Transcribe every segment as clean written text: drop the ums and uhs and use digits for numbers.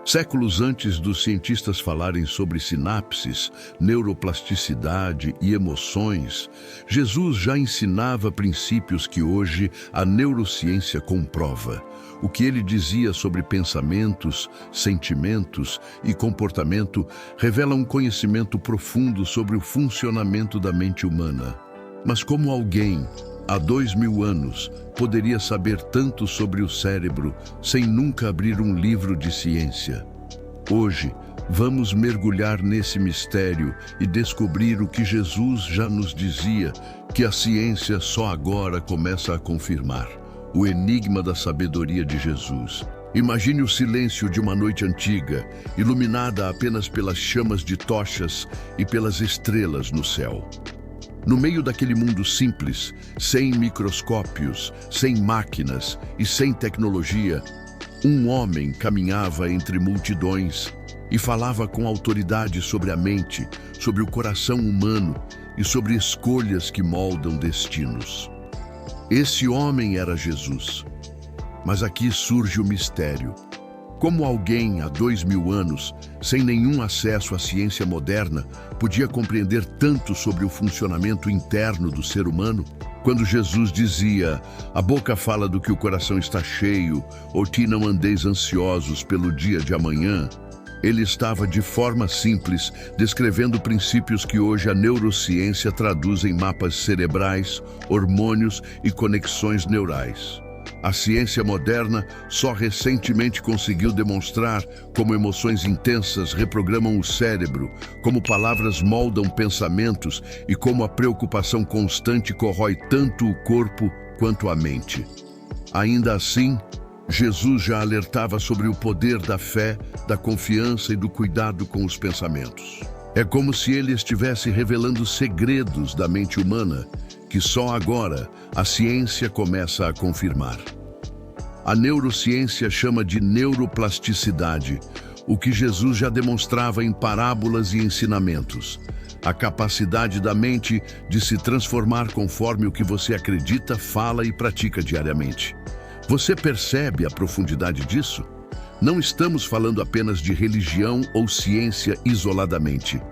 Séculos antes dos cientistas falarem sobre sinapses, neuroplasticidade e emoções, Jesus já ensinava princípios que hoje a neurociência comprova. O que ele dizia sobre pensamentos, sentimentos e comportamento revela um conhecimento profundo sobre o funcionamento da mente humana. Mas como alguém, há 2000 anos, poderia saber tanto sobre o cérebro sem nunca abrir um livro de ciência? Hoje, vamos mergulhar nesse mistério e descobrir o que Jesus já nos dizia, que a ciência só agora começa a confirmar: o enigma da sabedoria de Jesus. Imagine o silêncio de uma noite antiga, iluminada apenas pelas chamas de tochas e pelas estrelas no céu. No meio daquele mundo simples, sem microscópios, sem máquinas e sem tecnologia, um homem caminhava entre multidões e falava com autoridade sobre a mente, sobre o coração humano e sobre escolhas que moldam destinos. Esse homem era Jesus. Mas aqui surge o mistério. Como alguém há 2000 anos, sem nenhum acesso à ciência moderna, podia compreender tanto sobre o funcionamento interno do ser humano? Quando Jesus dizia: "A boca fala do que o coração está cheio", ou "Ti não andeis ansiosos pelo dia de amanhã", ele estava de forma simples descrevendo princípios que hoje a neurociência traduz em mapas cerebrais, hormônios e conexões neurais. A ciência moderna só recentemente conseguiu demonstrar como emoções intensas reprogramam o cérebro, como palavras moldam pensamentos e como a preocupação constante corrói tanto o corpo quanto a mente. Ainda assim, Jesus já alertava sobre o poder da fé, da confiança e do cuidado com os pensamentos. É como se ele estivesse revelando segredos da mente humana que só agora a ciência começa a confirmar. A neurociência chama de neuroplasticidade, o que Jesus já demonstrava em parábolas e ensinamentos. A capacidade da mente de se transformar conforme o que você acredita, fala e pratica diariamente. Você percebe a profundidade disso? Não estamos falando apenas de religião ou ciência isoladamente.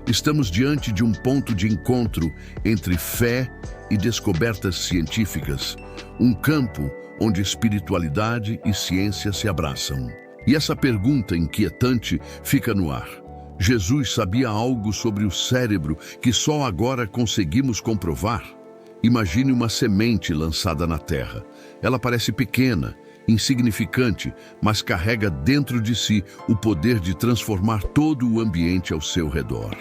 Estamos diante de um ponto de encontro entre fé e descobertas científicas, um campo onde espiritualidade e ciência se abraçam. E essa pergunta inquietante fica no ar. Jesus sabia algo sobre o cérebro que só agora conseguimos comprovar? Imagine uma semente lançada na terra. Ela parece pequena, insignificante, mas carrega dentro de si o poder de transformar todo o ambiente ao seu redor.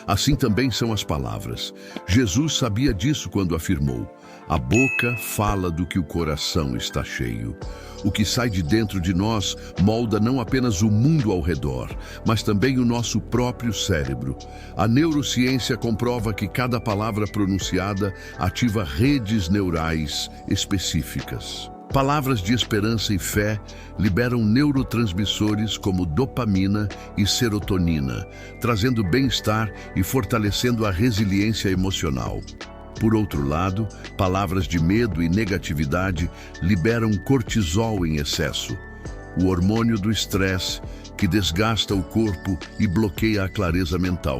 Assim também são as palavras. Jesus sabia disso quando afirmou: "A boca fala do que o coração está cheio." O que sai de dentro de nós molda não apenas o mundo ao redor, mas também o nosso próprio cérebro. A neurociência comprova que cada palavra pronunciada ativa redes neurais específicas. Palavras de esperança e fé liberam neurotransmissores como dopamina e serotonina, trazendo bem-estar e fortalecendo a resiliência emocional. Por outro lado, palavras de medo e negatividade liberam cortisol em excesso, o hormônio do estresse que desgasta o corpo e bloqueia a clareza mental.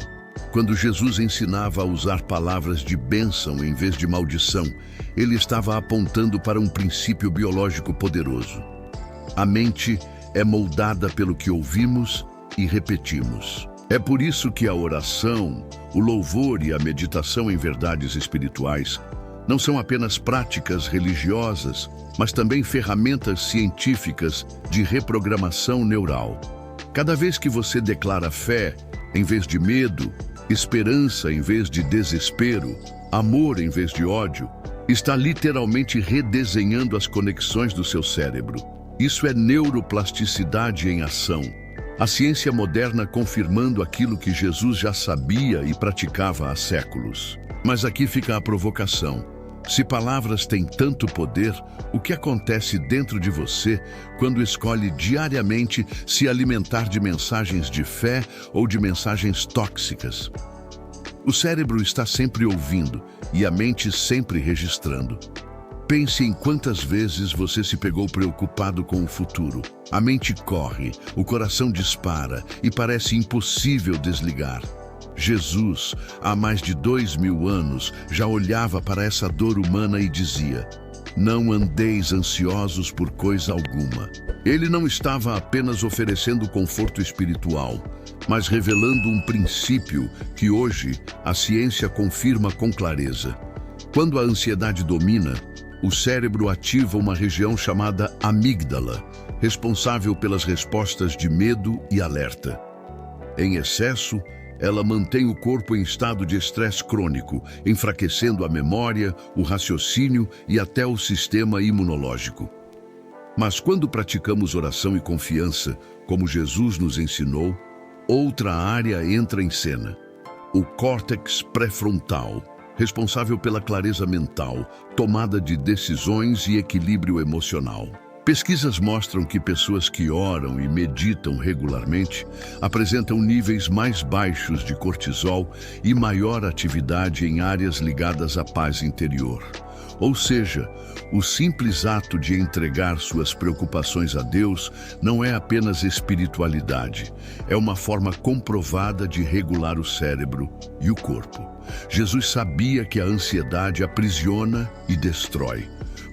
Quando Jesus ensinava a usar palavras de bênção em vez de maldição, ele estava apontando para um princípio biológico poderoso. A mente é moldada pelo que ouvimos e repetimos. É por isso que a oração, o louvor e a meditação em verdades espirituais não são apenas práticas religiosas, mas também ferramentas científicas de reprogramação neural. Cada vez que você declara fé em vez de medo, esperança em vez de desespero, amor em vez de ódio, está literalmente redesenhando as conexões do seu cérebro. Isso é neuroplasticidade em ação. A ciência moderna confirmando aquilo que Jesus já sabia e praticava há séculos. Mas aqui fica a provocação. Se palavras têm tanto poder, o que acontece dentro de você quando escolhe diariamente se alimentar de mensagens de fé ou de mensagens tóxicas? O cérebro está sempre ouvindo e a mente sempre registrando. Pense em quantas vezes você se pegou preocupado com o futuro, A mente corre, o coração dispara e parece impossível desligar. Jesus, há mais de 2000 anos, já olhava para essa dor humana e dizia: não andeis ansiosos por coisa alguma. Ele não estava apenas oferecendo conforto espiritual, mas revelando um princípio que hoje a ciência confirma com clareza. Quando a ansiedade domina, o cérebro ativa uma região chamada amígdala, responsável pelas respostas de medo e alerta. Em excesso, ela mantém o corpo em estado de estresse crônico, enfraquecendo a memória, o raciocínio e até o sistema imunológico. Mas quando praticamos oração e confiança, como Jesus nos ensinou, outra área entra em cena: o córtex pré-frontal, responsável pela clareza mental, tomada de decisões e equilíbrio emocional. Pesquisas mostram que pessoas que oram e meditam regularmente apresentam níveis mais baixos de cortisol e maior atividade em áreas ligadas à paz interior. Ou seja, o simples ato de entregar suas preocupações a Deus não é apenas espiritualidade, é uma forma comprovada de regular o cérebro e o corpo. Jesus sabia que a ansiedade aprisiona e destrói.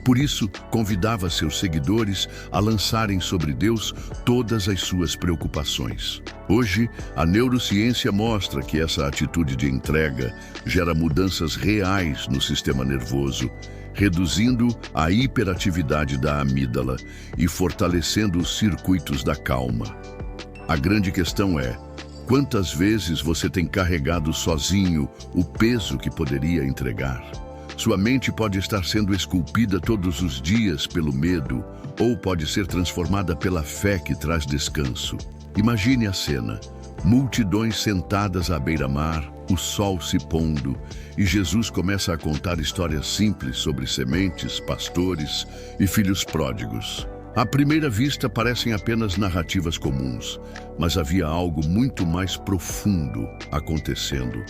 Por isso, convidava seus seguidores a lançarem sobre Deus todas as suas preocupações. Hoje, a neurociência mostra que essa atitude de entrega gera mudanças reais no sistema nervoso, reduzindo a hiperatividade da amígdala e fortalecendo os circuitos da calma. A grande questão é: quantas vezes você tem carregado sozinho o peso que poderia entregar? Sua mente pode estar sendo esculpida todos os dias pelo medo, ou pode ser transformada pela fé que traz descanso. Imagine a cena: multidões sentadas à beira-mar, o sol se pondo, e Jesus começa a contar histórias simples sobre sementes, pastores e filhos pródigos. À primeira vista parecem apenas narrativas comuns, mas havia algo muito mais profundo acontecendo.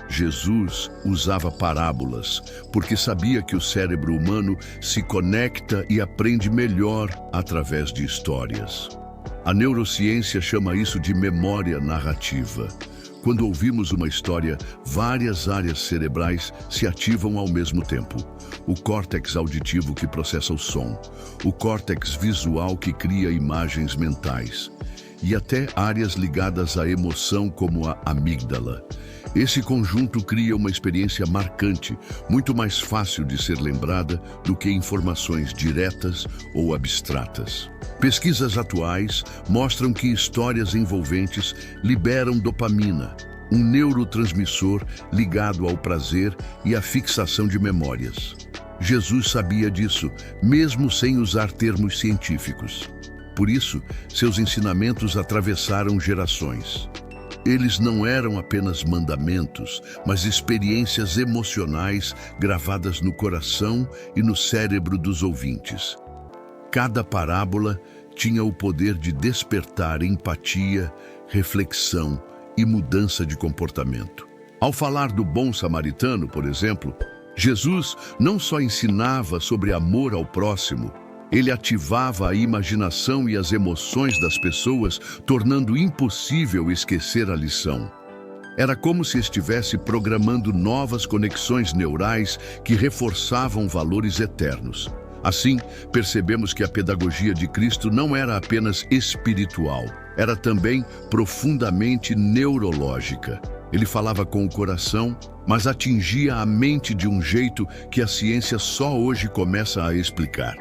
Jesus usava parábolas, porque sabia que o cérebro humano se conecta e aprende melhor através de histórias. A neurociência chama isso de memória narrativa. Quando ouvimos uma história, várias áreas cerebrais se ativam ao mesmo tempo. O córtex auditivo que processa o som, o córtex visual que cria imagens mentais, e até áreas ligadas à emoção como a amígdala. Esse conjunto cria uma experiência marcante, muito mais fácil de ser lembrada do que informações diretas ou abstratas. Pesquisas atuais mostram que histórias envolventes liberam dopamina, um neurotransmissor ligado ao prazer e à fixação de memórias. Jesus sabia disso, mesmo sem usar termos científicos. Por isso, seus ensinamentos atravessaram gerações. Eles não eram apenas mandamentos, mas experiências emocionais gravadas no coração e no cérebro dos ouvintes. Cada parábola tinha o poder de despertar empatia, reflexão e mudança de comportamento. Ao falar do bom samaritano, por exemplo, Jesus não só ensinava sobre amor ao próximo, ele ativava a imaginação e as emoções das pessoas, tornando impossível esquecer a lição. Era como se estivesse programando novas conexões neurais que reforçavam valores eternos. Assim, percebemos que a pedagogia de Cristo não era apenas espiritual, era também profundamente neurológica. Ele falava com o coração, mas atingia a mente de um jeito que a ciência só hoje começa a explicar.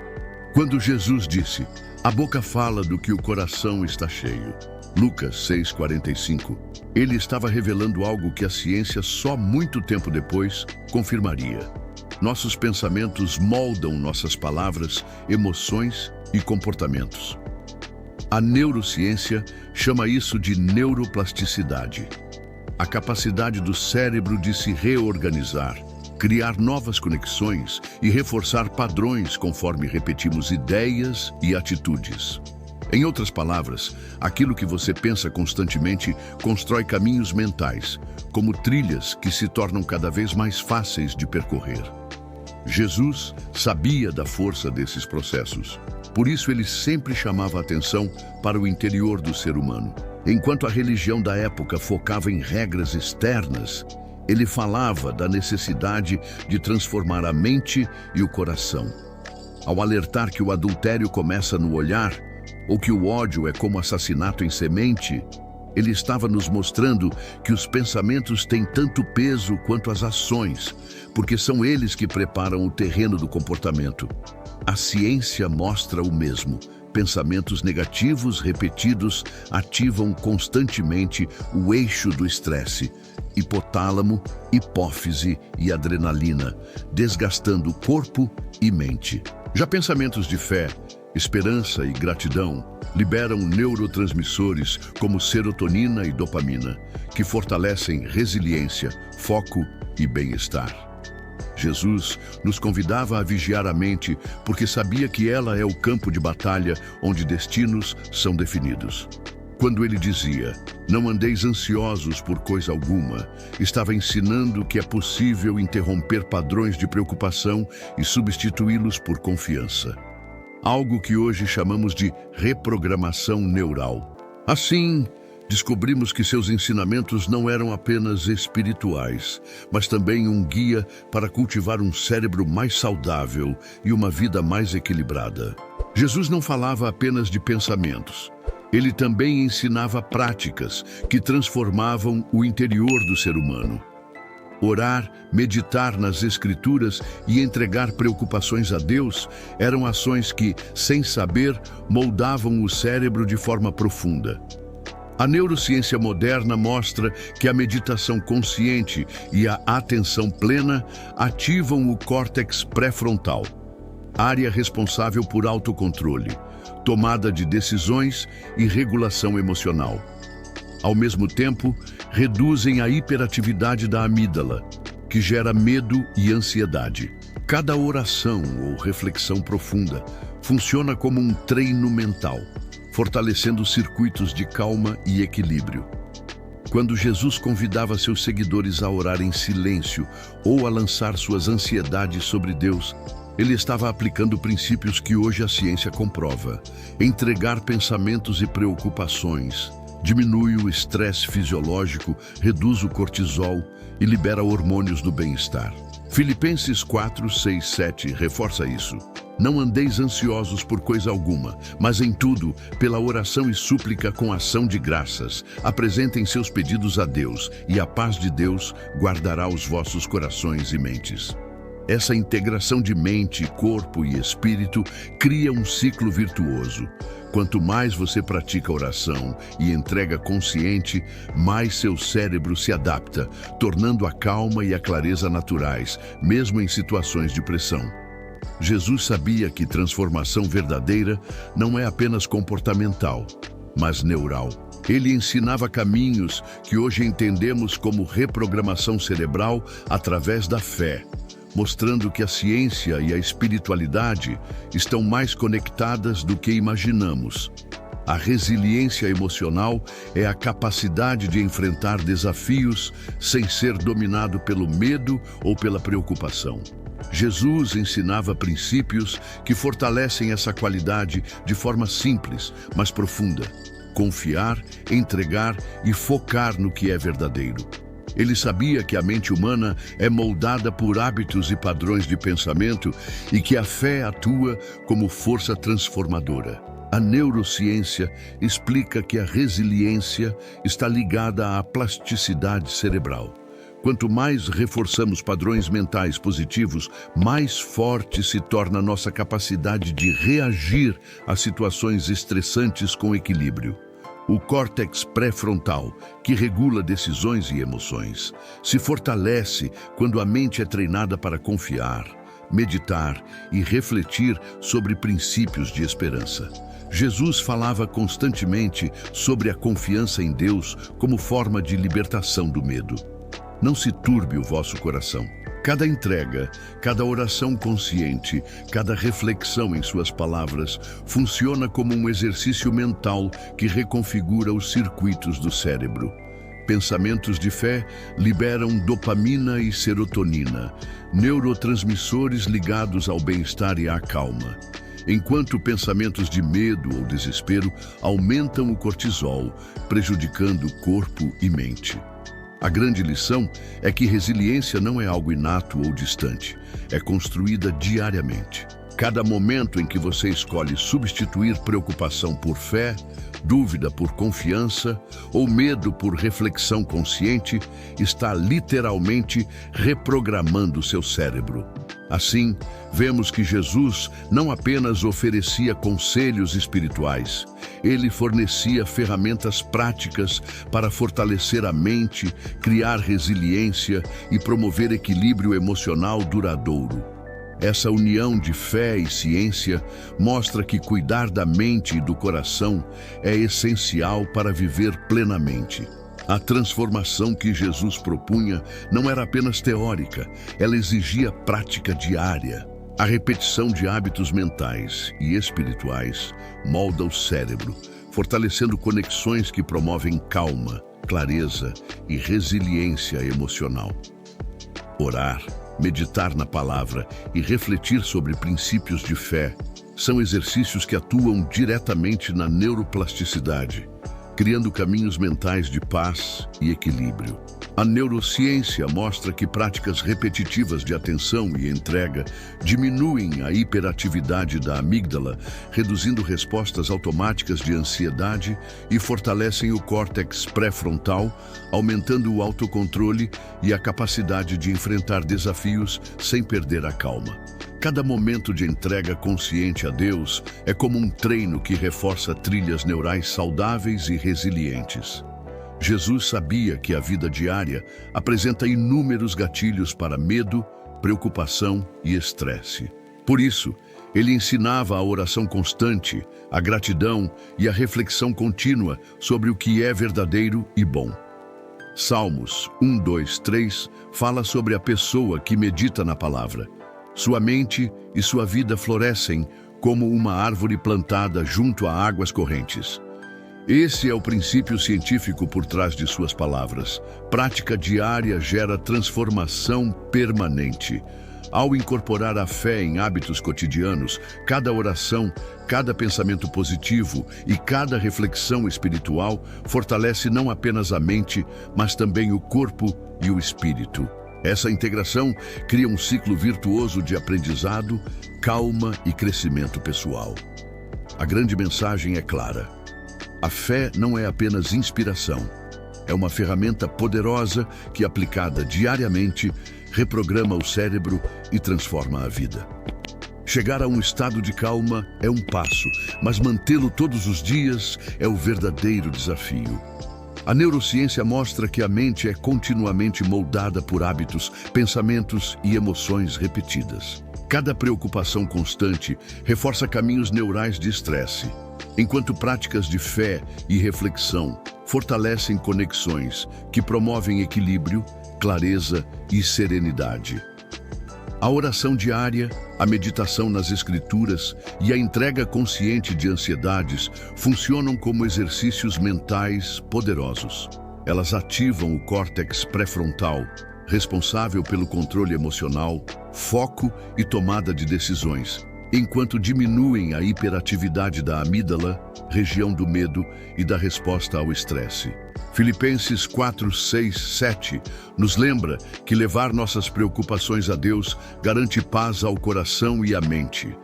Quando Jesus disse: "A boca fala do que o coração está cheio", Lucas 6,45, ele estava revelando algo que a ciência só muito tempo depois confirmaria. Nossos pensamentos moldam nossas palavras, emoções e comportamentos. A neurociência chama isso de neuroplasticidade. A capacidade do cérebro de se reorganizar, criar novas conexões e reforçar padrões conforme repetimos ideias e atitudes. Em outras palavras, aquilo que você pensa constantemente constrói caminhos mentais, como trilhas que se tornam cada vez mais fáceis de percorrer. Jesus sabia da força desses processos. Por isso ele sempre chamava a atenção para o interior do ser humano. Enquanto a religião da época focava em regras externas, ele falava da necessidade de transformar a mente e o coração. Ao alertar que o adultério começa no olhar, ou que o ódio é como assassinato em semente, ele estava nos mostrando que os pensamentos têm tanto peso quanto as ações, porque são eles que preparam o terreno do comportamento. A ciência mostra o mesmo. Pensamentos negativos repetidos ativam constantemente o eixo do estresse, hipotálamo, hipófise e adrenalina, desgastando corpo e mente. Já pensamentos de fé, esperança e gratidão liberam neurotransmissores como serotonina e dopamina, que fortalecem resiliência, foco e bem-estar. Jesus nos convidava a vigiar a mente porque sabia que ela é o campo de batalha onde destinos são definidos. Quando ele dizia, não andeis ansiosos por coisa alguma, estava ensinando que é possível interromper padrões de preocupação e substituí-los por confiança. Algo que hoje chamamos de reprogramação neural. Assim, descobrimos que seus ensinamentos não eram apenas espirituais, mas também um guia para cultivar um cérebro mais saudável e uma vida mais equilibrada. Jesus não falava apenas de pensamentos. Ele também ensinava práticas que transformavam o interior do ser humano. Orar, meditar nas Escrituras e entregar preocupações a Deus eram ações que, sem saber, moldavam o cérebro de forma profunda. A neurociência moderna mostra que a meditação consciente e a atenção plena ativam o córtex pré-frontal, área responsável por autocontrole, tomada de decisões e regulação emocional. Ao mesmo tempo, reduzem a hiperatividade da amígdala, que gera medo e ansiedade. Cada oração ou reflexão profunda funciona como um treino mental, fortalecendo circuitos de calma e equilíbrio. Quando Jesus convidava seus seguidores a orar em silêncio ou a lançar suas ansiedades sobre Deus, ele estava aplicando princípios que hoje a ciência comprova. Entregar pensamentos e preocupações diminui o estresse fisiológico, reduz o cortisol e libera hormônios do bem-estar. Filipenses 4, 6, 7 reforça isso. Não andeis ansiosos por coisa alguma, mas em tudo, pela oração e súplica com ação de graças, apresentem seus pedidos a Deus, e a paz de Deus guardará os vossos corações e mentes. Essa integração de mente, corpo e espírito cria um ciclo virtuoso. Quanto mais você pratica oração e entrega consciente, mais seu cérebro se adapta, tornando a calma e a clareza naturais, mesmo em situações de pressão. Jesus sabia que transformação verdadeira não é apenas comportamental, mas neural. Ele ensinava caminhos que hoje entendemos como reprogramação cerebral através da fé, mostrando que a ciência e a espiritualidade estão mais conectadas do que imaginamos. A resiliência emocional é a capacidade de enfrentar desafios sem ser dominado pelo medo ou pela preocupação. Jesus ensinava princípios que fortalecem essa qualidade de forma simples, mas profunda. Confiar, entregar e focar no que é verdadeiro. Ele sabia que a mente humana é moldada por hábitos e padrões de pensamento e que a fé atua como força transformadora. A neurociência explica que a resiliência está ligada à plasticidade cerebral. Quanto mais reforçamos padrões mentais positivos, mais forte se torna nossa capacidade de reagir a situações estressantes com equilíbrio. O córtex pré-frontal, que regula decisões e emoções, se fortalece quando a mente é treinada para confiar, meditar e refletir sobre princípios de esperança. Jesus falava constantemente sobre a confiança em Deus como forma de libertação do medo. Não se turbe o vosso coração. Cada entrega, cada oração consciente, cada reflexão em suas palavras funciona como um exercício mental que reconfigura os circuitos do cérebro. Pensamentos de fé liberam dopamina e serotonina, neurotransmissores ligados ao bem-estar e à calma. enquanto pensamentos de medo ou desespero aumentam o cortisol, prejudicando o corpo e mente. A grande lição é que resiliência não é algo inato ou distante, é construída diariamente. Cada momento em que você escolhe substituir preocupação por fé, dúvida por confiança ou medo por reflexão consciente, está literalmente reprogramando seu cérebro. Assim, vemos que Jesus não apenas oferecia conselhos espirituais, ele fornecia ferramentas práticas para fortalecer a mente, criar resiliência e promover equilíbrio emocional duradouro. Essa união de fé e ciência mostra que cuidar da mente e do coração é essencial para viver plenamente. A transformação que Jesus propunha não era apenas teórica, ela exigia prática diária. A repetição de hábitos mentais e espirituais molda o cérebro, fortalecendo conexões que promovem calma, clareza e resiliência emocional. Orar, meditar na palavra e refletir sobre princípios de fé são exercícios que atuam diretamente na neuroplasticidade, criando caminhos mentais de paz e equilíbrio. A neurociência mostra que práticas repetitivas de atenção e entrega diminuem a hiperatividade da amígdala, reduzindo respostas automáticas de ansiedade e fortalecem o córtex pré-frontal, aumentando o autocontrole e a capacidade de enfrentar desafios sem perder a calma. Cada momento de entrega consciente a Deus é como um treino que reforça trilhas neurais saudáveis e resilientes. Jesus sabia que a vida diária apresenta inúmeros gatilhos para medo, preocupação e estresse. Por isso, ele ensinava a oração constante, a gratidão e a reflexão contínua sobre o que é verdadeiro e bom. Salmos 1, 2, 3 fala sobre a pessoa que medita na palavra. Sua mente e sua vida florescem como uma árvore plantada junto a águas correntes. Esse é o princípio científico por trás de suas palavras. Prática diária gera transformação permanente. Ao incorporar a fé em hábitos cotidianos, cada oração, cada pensamento positivo e cada reflexão espiritual fortalece não apenas a mente, mas também o corpo e o espírito. Essa integração cria um ciclo virtuoso de aprendizado, calma e crescimento pessoal. A grande mensagem é clara. A fé não é apenas inspiração. É uma ferramenta poderosa que, aplicada diariamente, reprograma o cérebro e transforma a vida. Chegar a um estado de calma é um passo, mas mantê-lo todos os dias é o verdadeiro desafio. A neurociência mostra que a mente é continuamente moldada por hábitos, pensamentos e emoções repetidas. Cada preocupação constante reforça caminhos neurais de estresse, enquanto práticas de fé e reflexão fortalecem conexões que promovem equilíbrio, clareza e serenidade. A oração diária, a meditação nas escrituras e a entrega consciente de ansiedades funcionam como exercícios mentais poderosos. Elas ativam o córtex pré-frontal, responsável pelo controle emocional, foco e tomada de decisões, enquanto diminuem a hiperatividade da amígdala, região do medo e da resposta ao estresse. Filipenses 4, 6, 7 nos lembra que levar nossas preocupações a Deus garante paz ao coração e à mente.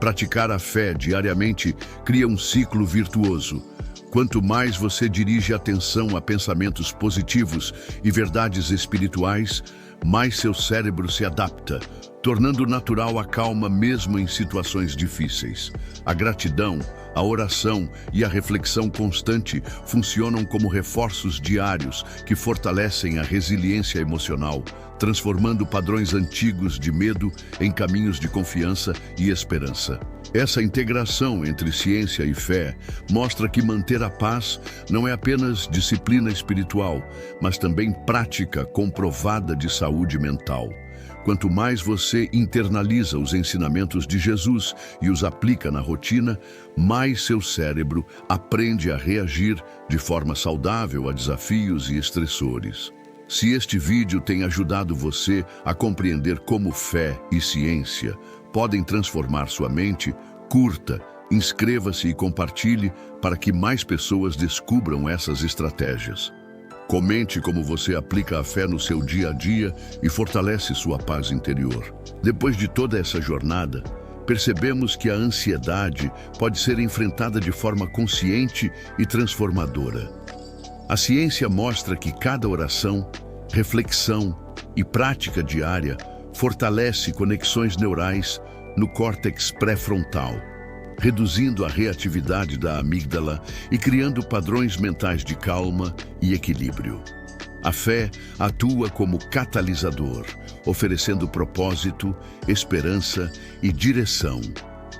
Praticar a fé diariamente cria um ciclo virtuoso. Quanto mais você dirige atenção a pensamentos positivos e verdades espirituais, mais seu cérebro se adapta, tornando natural a calma mesmo em situações difíceis. A gratidão, a oração e a reflexão constante funcionam como reforços diários que fortalecem a resiliência emocional, transformando padrões antigos de medo em caminhos de confiança e esperança. Essa integração entre ciência e fé mostra que manter a paz não é apenas disciplina espiritual, mas também prática comprovada de saúde mental. Quanto mais você internaliza os ensinamentos de Jesus e os aplica na rotina, mais seu cérebro aprende a reagir de forma saudável a desafios e estressores. Se este vídeo tem ajudado você a compreender como fé e ciência podem transformar sua mente, Curta, inscreva-se e compartilhe para que mais pessoas descubram essas estratégias. Comente como você aplica a fé no seu dia a dia e fortalece sua paz interior. Depois de toda essa jornada, percebemos que a ansiedade pode ser enfrentada de forma consciente e transformadora. A ciência mostra que cada oração, reflexão e prática diária fortalece conexões neurais no córtex pré-frontal, reduzindo a reatividade da amígdala e criando padrões mentais de calma e equilíbrio. A fé atua como catalisador, oferecendo propósito, esperança e direção,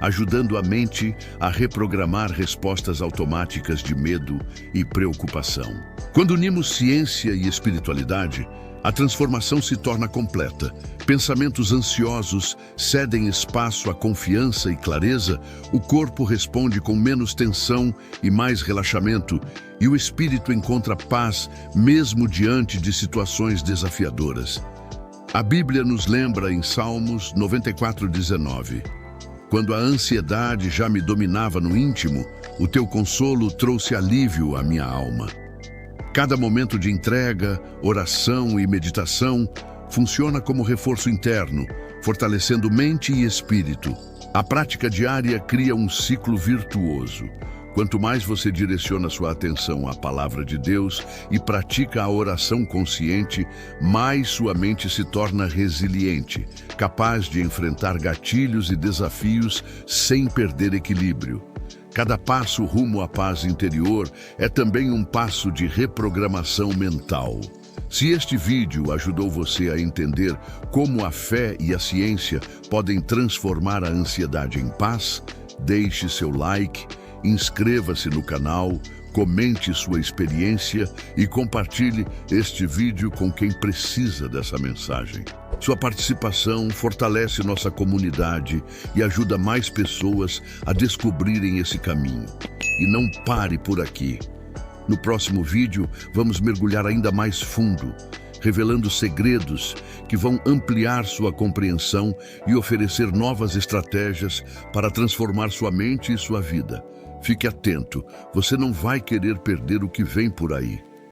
ajudando a mente a reprogramar respostas automáticas de medo e preocupação. Quando unimos ciência e espiritualidade, a transformação se torna completa. Pensamentos ansiosos cedem espaço à confiança e clareza, o corpo responde com menos tensão e mais relaxamento, e o espírito encontra paz mesmo diante de situações desafiadoras. A Bíblia nos lembra em Salmos 94:19: quando a ansiedade já me dominava no íntimo, o teu consolo trouxe alívio à minha alma. Cada momento de entrega, oração e meditação funciona como reforço interno, fortalecendo mente e espírito. A prática diária cria um ciclo virtuoso. Quanto mais você direciona sua atenção à palavra de Deus e pratica a oração consciente, mais sua mente se torna resiliente, capaz de enfrentar gatilhos e desafios sem perder equilíbrio. Cada passo rumo à paz interior é também um passo de reprogramação mental. Se este vídeo ajudou você a entender como a fé e a ciência podem transformar a ansiedade em paz, deixe seu like, inscreva-se no canal, comente sua experiência e compartilhe este vídeo com quem precisa dessa mensagem. Sua participação fortalece nossa comunidade e ajuda mais pessoas a descobrirem esse caminho. E não pare por aqui. No próximo vídeo, vamos mergulhar ainda mais fundo, revelando segredos que vão ampliar sua compreensão e oferecer novas estratégias para transformar sua mente e sua vida. Fique atento, você não vai querer perder o que vem por aí.